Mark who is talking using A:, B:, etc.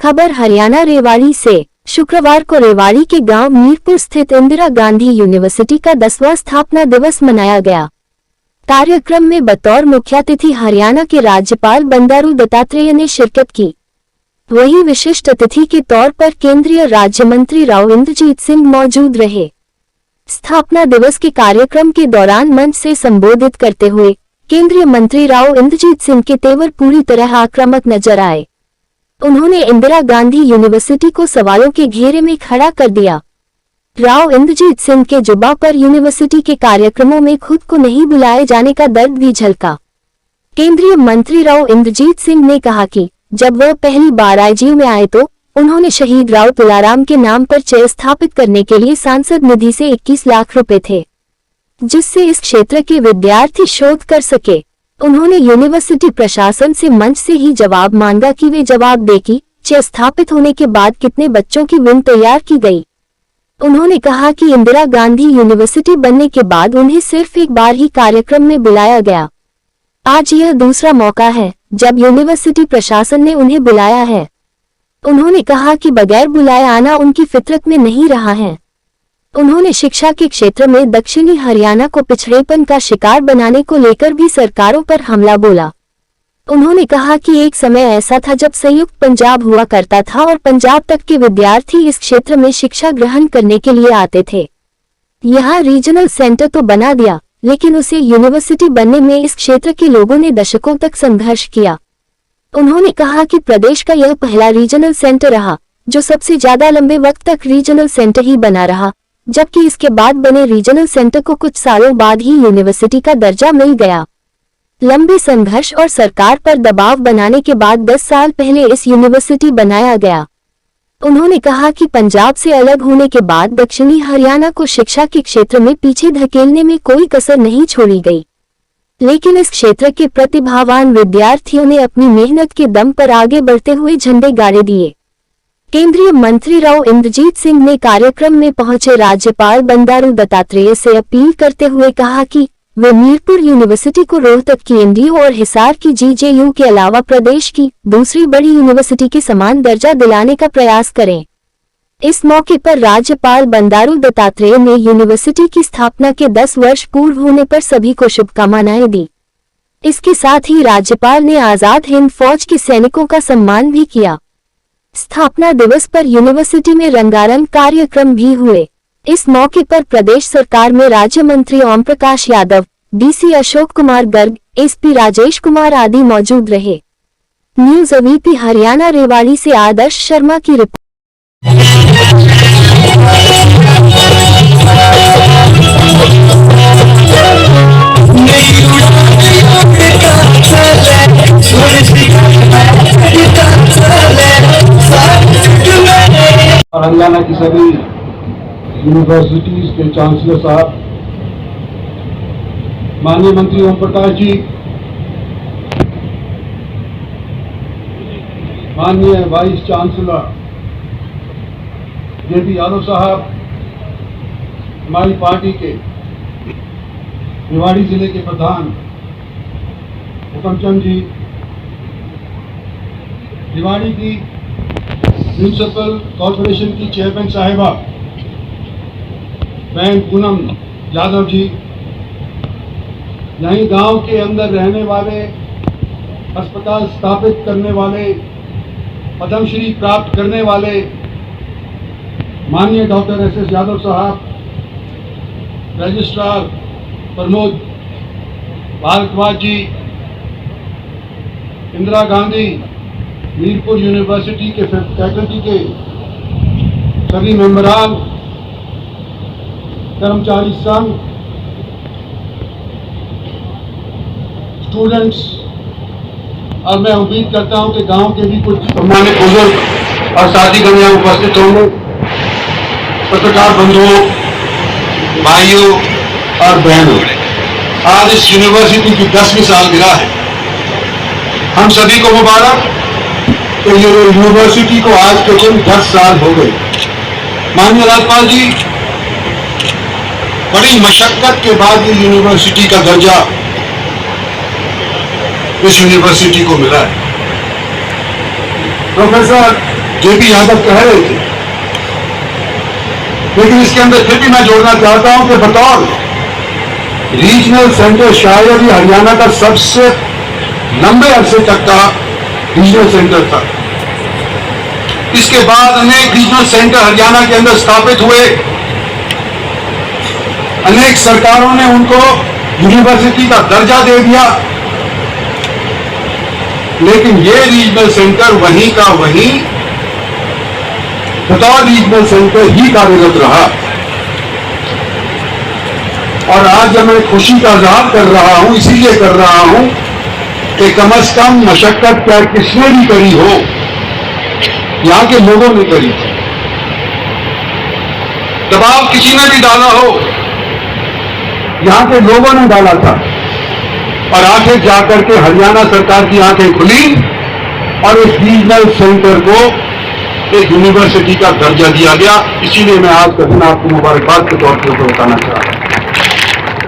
A: खबर हरियाणा रेवाड़ी से। शुक्रवार को रेवाड़ी के गांव मीरपुर स्थित इंदिरा गांधी यूनिवर्सिटी का 10वां स्थापना दिवस मनाया गया। कार्यक्रम में बतौर मुख्यातिथि हरियाणा के राज्यपाल बंडारू दत्तात्रेय ने शिरकत की। वहीं विशिष्ट अतिथि के तौर पर केंद्रीय राज्य मंत्री राव इंद्रजीत सिंह मौजूद रहे। स्थापना दिवस के कार्यक्रम के दौरान मंच से संबोधित करते हुए केंद्रीय मंत्री राव इंद्रजीत सिंह के तेवर पूरी तरह आक्रामक नजर आए। उन्होंने इंदिरा गांधी यूनिवर्सिटी को सवालों के घेरे में खड़ा कर दिया। राव इंद्रजीत सिंह के जुबान पर यूनिवर्सिटी के कार्यक्रमों में खुद को नहीं बुलाए जाने का दर्द भी झलका। केंद्रीय मंत्री राव इंद्रजीत सिंह ने कहा कि जब वह पहली बार आईजीयू में आए तो उन्होंने शहीद राव तुलाराम के नाम पर चेयर स्थापित करने के लिए सांसद निधि से 21 लाख रुपए थे, जिससे इस क्षेत्र के विद्यार्थी शोध कर सके। उन्होंने यूनिवर्सिटी प्रशासन से मंच से ही जवाब मांगा कि वे जवाब दे कि चेयर स्थापित होने के बाद कितने बच्चों की विंग तैयार की गई। उन्होंने कहा कि इंदिरा गांधी यूनिवर्सिटी बनने के बाद उन्हें सिर्फ एक बार ही कार्यक्रम में बुलाया गया। आज यह दूसरा मौका है जब यूनिवर्सिटी प्रशासन ने उन्हें बुलाया है। उन्होंने कहा कि बगैर बुलाए आना उनकी फितरत में नहीं रहा है। उन्होंने शिक्षा के क्षेत्र में दक्षिणी हरियाणा को पिछड़ेपन का शिकार बनाने को लेकर भी सरकारों पर हमला बोला। उन्होंने कहा कि एक समय ऐसा था जब संयुक्त पंजाब हुआ करता था और पंजाब तक के विद्यार्थी इस क्षेत्र में शिक्षा ग्रहण करने के लिए आते थे। यहाँ रीजनल सेंटर तो बना दिया, लेकिन उसे यूनिवर्सिटी बनने में इस क्षेत्र के लोगों ने दशकों तक संघर्ष किया। उन्होंने कहा कि प्रदेश का यह पहला रीजनल सेंटर रहा जो सबसे ज्यादा लंबे वक्त तक रीजनल सेंटर ही बना रहा, जबकि इसके बाद बने रीजनल सेंटर को कुछ सालों बाद ही यूनिवर्सिटी का दर्जा मिल गया। लंबे संघर्ष और सरकार पर दबाव बनाने के बाद 10 साल पहले इस यूनिवर्सिटी बनाया गया। उन्होंने कहा कि पंजाब से अलग होने के बाद दक्षिणी हरियाणा को शिक्षा के क्षेत्र में पीछे धकेलने में कोई कसर नहीं छोड़ी गई, लेकिन इस क्षेत्र के प्रतिभावान विद्यार्थियों ने अपनी मेहनत के दम पर आगे बढ़ते हुए झंडे गाड़े दिए। केंद्रीय मंत्री राव इंद्रजीत सिंह ने कार्यक्रम में पहुंचे राज्यपाल बंडारू दत्तात्रेय से अपील करते हुए कहा कि वे मीरपुर यूनिवर्सिटी को रोहतक की एनडीयू और हिसार की जीजेयू के अलावा प्रदेश की दूसरी बड़ी यूनिवर्सिटी के समान दर्जा दिलाने का प्रयास करें। इस मौके पर राज्यपाल बंडारू दत्तात्रेय ने यूनिवर्सिटी की स्थापना के 10 वर्ष पूर्व होने पर सभी को शुभकामनाएं दी। इसके साथ ही राज्यपाल ने आजाद हिंद फौज के सैनिकों का सम्मान भी किया। स्थापना दिवस पर यूनिवर्सिटी में रंगारंग कार्यक्रम भी हुए। इस मौके पर प्रदेश सरकार में राज्य मंत्री ओम प्रकाश यादव, डीसी अशोक कुमार गर्ग, एसपी राजेश कुमार आदि मौजूद रहे। न्यूज एबीपी हरियाणा रेवाड़ी से आदर्श शर्मा की रिपोर्ट।
B: हरियाणा की सभी यूनिवर्सिटीज के चांसलर साहब, माननीय मंत्री ओम प्रकाश जी, माननीय वाइस चांसलर जेपी यादव साहब, हमारी पार्टी के रेवाड़ी जिले के प्रधान हुकमचंद जी, रेवाड़ी की म्यूनिसिपल कॉरपोरेशन की चेयरमैन साहिबा बहन पूनम यादव जी, यहीं गांव के अंदर रहने वाले, अस्पताल स्थापित करने वाले, पद्मश्री प्राप्त करने वाले माननीय डॉक्टर एस यादव साहब, रजिस्ट्रार प्रमोद भारद्वाज जी, इंदिरा गांधी मीरपुर यूनिवर्सिटी के फैकल्टी के सभी मेंबरान, कर्मचारी संघ, स्टूडेंट्स, और मैं उम्मीद करता हूं कि गांव के भी कुछ सम्मानित बुजुर्ग और साथीगण यहाँ उपस्थित होंगे। पत्रकार बंधुओं, भाइयों और बहनों, आज इस यूनिवर्सिटी की 10वीं सालगिरह है। हम सभी को मुबारक। तो ये यूनिवर्सिटी को आज के दिन 10 साल हो गए। माननीय राज्यपाल जी, बड़ी मशक्कत के बाद ये यूनिवर्सिटी का दर्जा इस यूनिवर्सिटी को मिला है। प्रोफेसर जेपी यादव कह रहे थे, लेकिन इसके अंदर फिर भी मैं जोड़ना चाहता हूं कि बतौर रीजनल सेंटर शायद ही हरियाणा का सबसे लंबे अरसे तक का रीजनल सेंटर था। इसके बाद अनेक रीजनल सेंटर हरियाणा के अंदर स्थापित हुए, अनेक सरकारों ने उनको यूनिवर्सिटी का दर्जा दे दिया, लेकिन ये रीजनल सेंटर वहीं का वहीं बतौर रीजनल सेंटर ही कार्यरत रहा। और आज जब मैं खुशी का इजहार कर रहा हूं, इसीलिए कर रहा हूं कि कम से कम मशक्कत क्या किसने भी करी हो, यहां के लोगों ने करी, दबाव किसी ने भी डाला हो, यहां के लोगों ने डाला था, और आखिर जाकर के हरियाणा सरकार की आंखें खुली और इस रीजनल सेंटर को एक यूनिवर्सिटी का दर्जा दिया गया। इसीलिए मैं आज का दिन आपको मुबारकबाद के तौर पर बताना चाह रहा हूं।